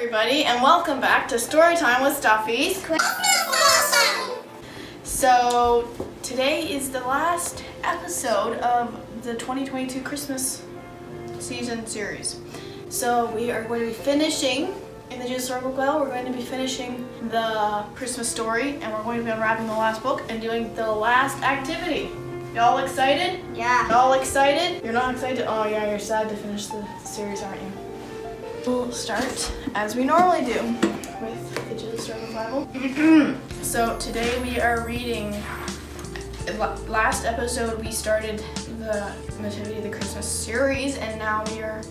everybody, and welcome back to Storytime with Stuffies. So today is the last episode of the 2022 Christmas season series. So we are going to be finishing in the Storybook. We're going to be finishing the Christmas story, and we're going to be unwrapping the last book and doing the last activity. Y'all excited? Yeah. Y'all excited? You're not excited? Oh yeah, you're sad to finish the series, aren't you? We'll start as we normally do with the Digital Storybook Bible. So today we are reading. Last episode we started the Nativity of the Christmas series, and now we are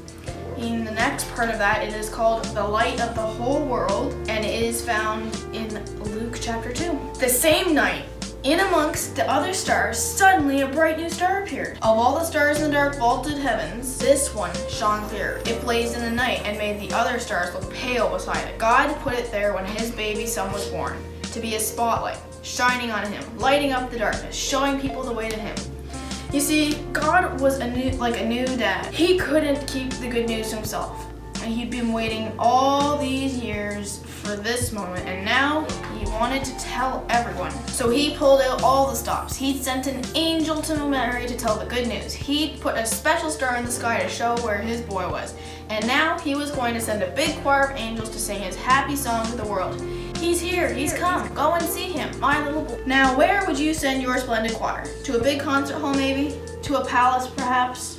in the next part of that. It is called The Light of the Whole World, and it is found in Luke chapter 2. The same night, in amongst the other stars, suddenly a bright new star appeared. Of all the stars in the dark vaulted heavens, this one shone clear. It blazed in the night and made the other stars look pale beside it. God put it there when his baby son was born, to be a spotlight, shining on him, lighting up the darkness, showing people the way to him. You see, God was a new dad. He couldn't keep the good news to himself. And he'd been waiting all these years for this moment, and now he wanted to tell everyone. So he pulled out all the stops. He sent an angel to Mary to tell the good news. He put a special star in the sky to show where his boy was. And now he was going to send a big choir of angels to sing his happy song to the world. He's here, he's come, go and see him, my little boy. Now where would you send your splendid choir? To a big concert hall maybe? To a palace perhaps?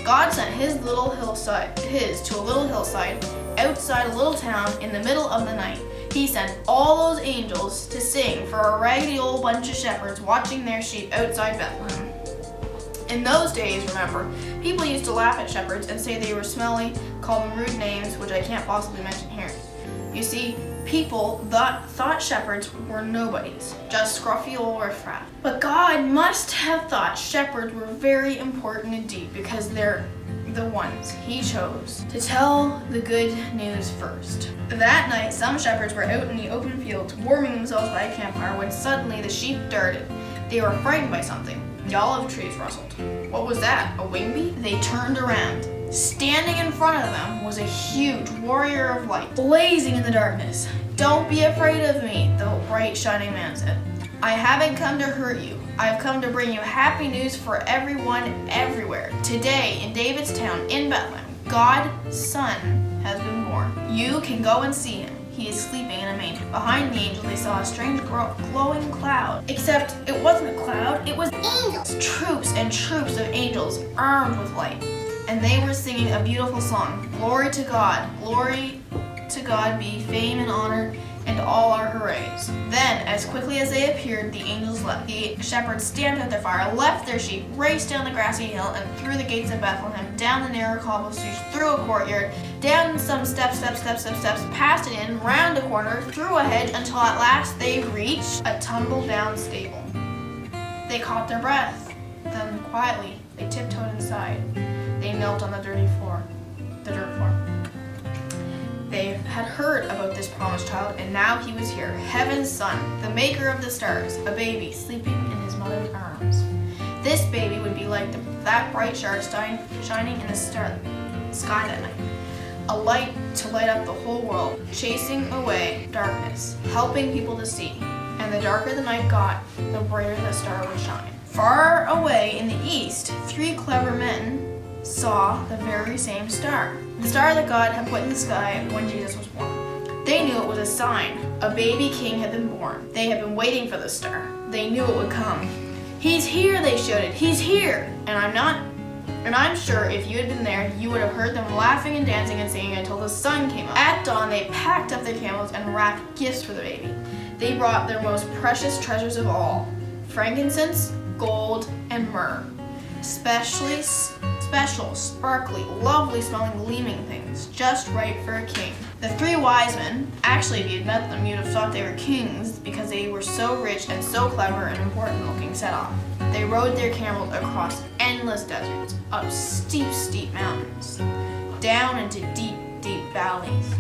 God sent to a little hillside outside a little town in the middle of the night. He sent all those angels to sing for a raggedy old bunch of shepherds watching their sheep outside Bethlehem. In those days, remember, people used to laugh at shepherds and say they were smelly, call them rude names, which I can't possibly mention here. You see, people thought shepherds were nobodies, just scruffy old riffraff. But God must have thought shepherds were very important indeed, because they're the ones he chose to tell the good news first. That night, some shepherds were out in the open fields, warming themselves by a campfire, when suddenly the sheep darted. They were frightened by something. The olive trees rustled. What was that? A wing bee? They turned around. Standing in front of them was a huge warrior of light, blazing in the darkness. "Don't be afraid of me," the bright shining man said. "I haven't come to hurt you. I've come to bring you happy news for everyone everywhere. Today, in David's town, in Bethlehem, God's son has been born. You can go and see him. He is sleeping in a manger." Behind the angel, they saw a strange glowing cloud. Except it wasn't a cloud, it was angels. Troops and troops of angels armed with light. And they were singing a beautiful song. Glory to God be fame and honor and all our hoorays. Then, as quickly as they appeared, the angels left. The shepherds stamped out their fire, left their sheep, raced down the grassy hill and through the gates of Bethlehem, down the narrow cobble streets, through a courtyard, down some steps, past an inn, round a corner, through a hedge, until at last they reached a tumble-down stable. They caught their breath. Then, quietly, they tiptoed inside. They knelt on the dirt floor. They had heard about this promised child, and now he was here, heaven's son, the maker of the stars, a baby sleeping in his mother's arms. This baby would be like that bright star shining in the sky that night, a light to light up the whole world, chasing away darkness, helping people to see. And the darker the night got, the brighter the star would shine. Far away in the east, 3 clever men saw the very same star, the star that God had put in the sky when Jesus was born. They knew it was a sign. A baby king had been born. They had been waiting for the star. They knew it would come. "He's here," they shouted. "He's here!" And I'm sure if you had been there, you would have heard them laughing and dancing and singing until the sun came up. At dawn, they packed up their camels and wrapped gifts for the baby. They brought their most precious treasures of all: frankincense, gold, and myrrh. Special, sparkly, lovely smelling, gleaming things, just right for a king. The 3 wise men, actually if you'd met them, you'd have thought they were kings because they were so rich and so clever and important looking, set off. They rode their camels across endless deserts, up steep mountains, down into deep valleys,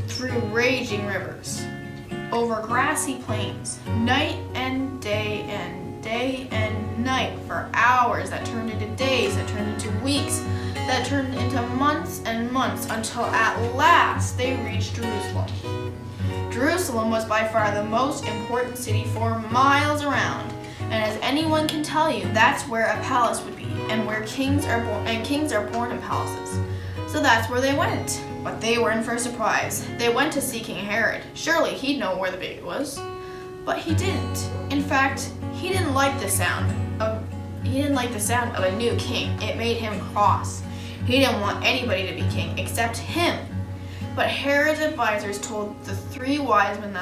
through raging rivers, over grassy plains, night and day and day and night for hours that turned into days, that turned into weeks, that turned into months and months until at last they reached Jerusalem. Jerusalem was by far the most important city for miles around, and as anyone can tell you, that's where a palace would be, and where kings are born in palaces. So that's where they went. But they were in for a surprise. They went to see King Herod. Surely he'd know where the baby was. But he didn't. In fact, he didn't like the sound of a new king. It made him cross. He didn't want anybody to be king except him. But Herod's advisors told the 3 wise men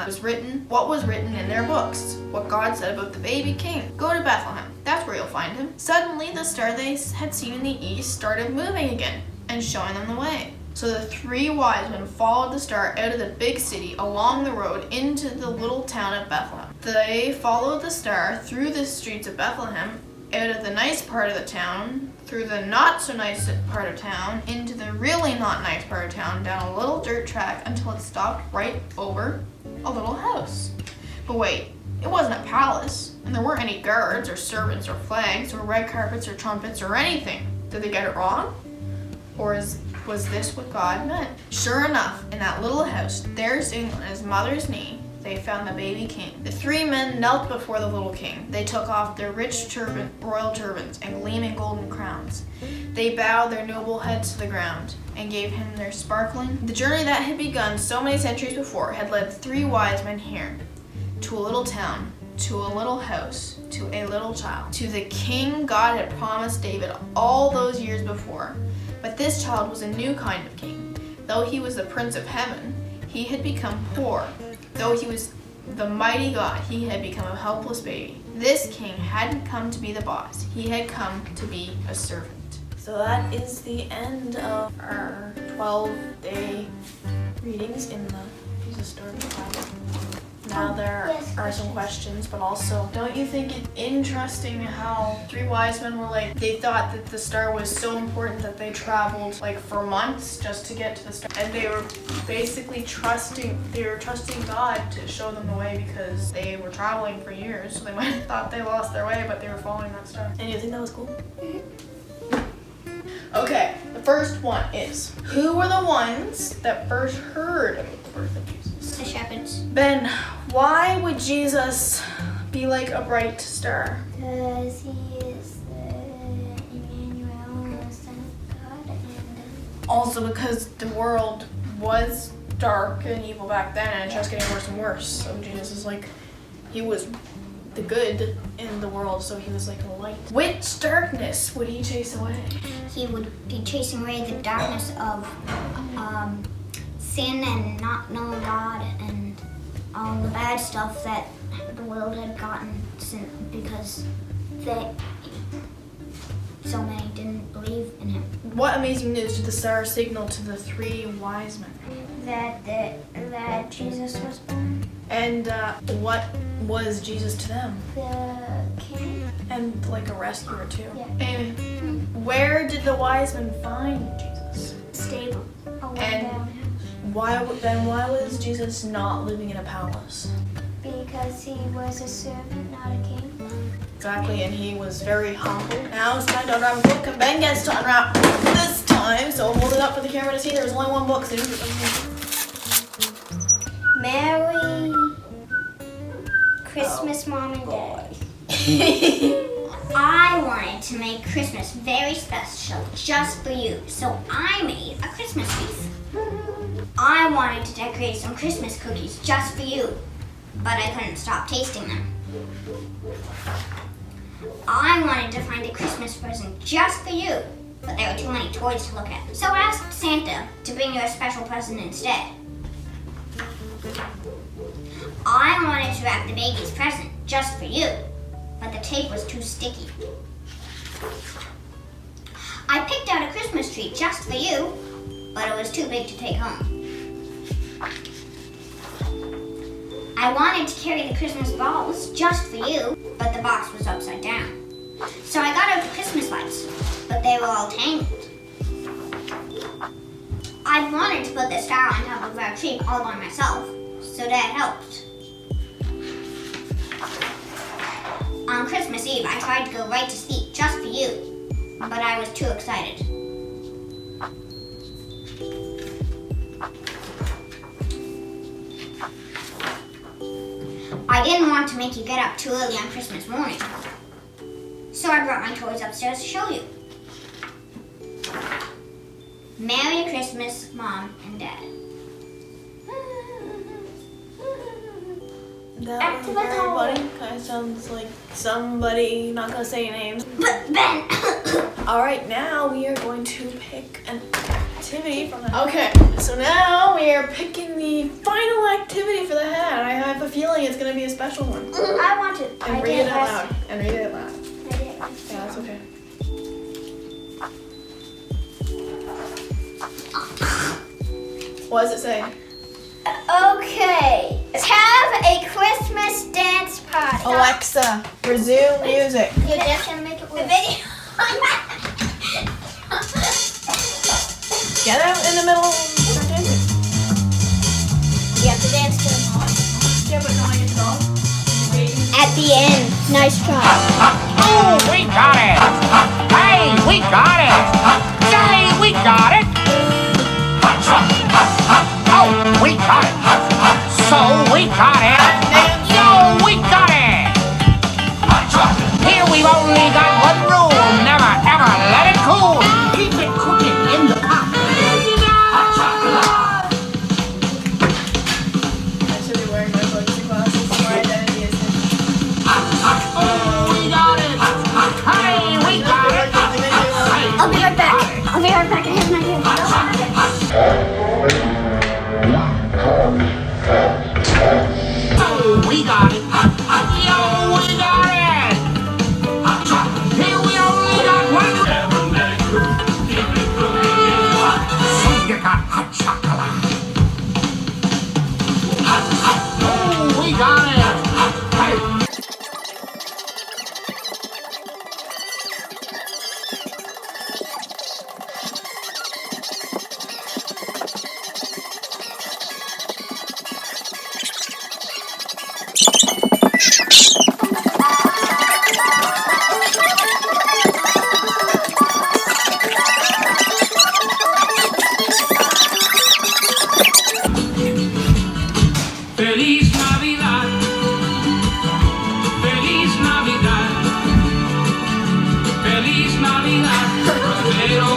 what was written in their books, what God said about the baby king. Go to Bethlehem. That's where you'll find him. Suddenly, the star they had seen in the east started moving again and showing them the way. So the 3 wise men followed the star out of the big city along the road into the little town of Bethlehem. They followed the star through the streets of Bethlehem, out of the nice part of the town, through the not so nice part of town, into the really not nice part of town, down a little dirt track until it stopped right over a little house. But wait, it wasn't a palace, and there weren't any guards or servants or flags or red carpets or trumpets or anything. Did they get it wrong? Or was this what God meant? Sure enough, in that little house, there sitting on his mother's knee, they found the baby king. The 3 men knelt before the little king. They took off their rich royal turbans and gleaming golden crowns. They bowed their noble heads to the ground and gave him their sparkling. The journey that had begun so many centuries before had led 3 wise men here, to a little town, to a little house, to a little child, to the king God had promised David all those years before. But this child was a new kind of king. Though he was the Prince of Heaven, he had become poor. Though he was the mighty God, he had become a helpless baby. This king hadn't come to be the boss. He had come to be a servant. So that is the end of our 12-day readings in the Jesus Storybook Bible. Now there are some questions, but also, don't you think it's interesting how 3 wise men were they thought that the star was so important that they traveled for months just to get to the star, and they were basically trusting God to show them the way because they were traveling for years, so they might have thought they lost their way, but they were following that star. And you think that was cool? Okay, the first one is, who were the ones that first heard about the birth of Jesus? The shepherds. Ben, why would Jesus be like a bright star? Because he is the Emmanuel, the Son of God, and Also because the world was dark and evil back then, and it's just getting worse and worse. So Jesus is he was the good in the world, so he was like a light. Which darkness would he chase away? he would be chasing away the darkness of sin and not knowing God and all the bad stuff that the world had gotten because so many didn't believe in him. What amazing news did the star signal to the 3 wise men? That Jesus was born. And what was Jesus to them? The king. And a rescuer too. Yeah. And where did the wise men find Jesus? Stable. And why was Jesus not living in a palace? Because he was a servant, not a king. Exactly, and he was very humble. Now it's time to unwrap a book, and Ben gets to unwrap this time, so hold it up for the camera to see. There's only one book, so Merry Christmas, Mom and Dad. I wanted to make Christmas very special just for you, so I made a Christmas wreath. I wanted to decorate some Christmas cookies just for you, but I couldn't stop tasting them. I wanted to find a Christmas present just for you, but there were too many toys to look at. So I asked Santa to bring you a special present instead. I wanted to wrap the baby's present just for you, but the tape was too sticky. I picked out a Christmas tree just for you, but it was too big to take home. I wanted to carry the Christmas balls just for you, but the box was upside down. So I got out the Christmas lights, but they were all tangled. I wanted to put the star on top of our tree all by myself, so Dad helped. On On Christmas Eve, I tried to go right to sleep just for you, but I was too excited. I didn't want to make you get up too early on Christmas morning, so I brought my toys upstairs to show you. Merry Christmas, Mom and Dad. That was very funny. Kind of sounds like somebody, not gonna say names. But Ben! Alright, now we are going to pick an activity from the... Okay, so now we are picking the final activity for the hat. I have a feeling it's gonna be a special one. I want to. And read it out loud. And read it loud. Yeah, that's okay. What does it say? Okay. Let's have a Christmas dance party. Alexa, resume music. You're just gonna make it work. The video. Get out in the middle and start dancing. You have to dance to it. Yeah, but no, I get to go. At the end. Nice try. Oh, we got it! Hey, we got it! Say, we got it! Oh, we got it! So, we got it! Yo, we got it! Here we've only got one rule. Never, ever let it cool. Keep it cooking in the pot. I should be wearing my booksy glasses so my identity is hidden. Oh, we got it! Hey, we got it! I'll be right back. I'll be right back. I have an idea. Oh, we got it! Yo, we got it! Here we only got one. So you got hot chocolate. Oh, we got it! Hey. Feliz Navidad, Feliz Navidad, Feliz Navidad, prospero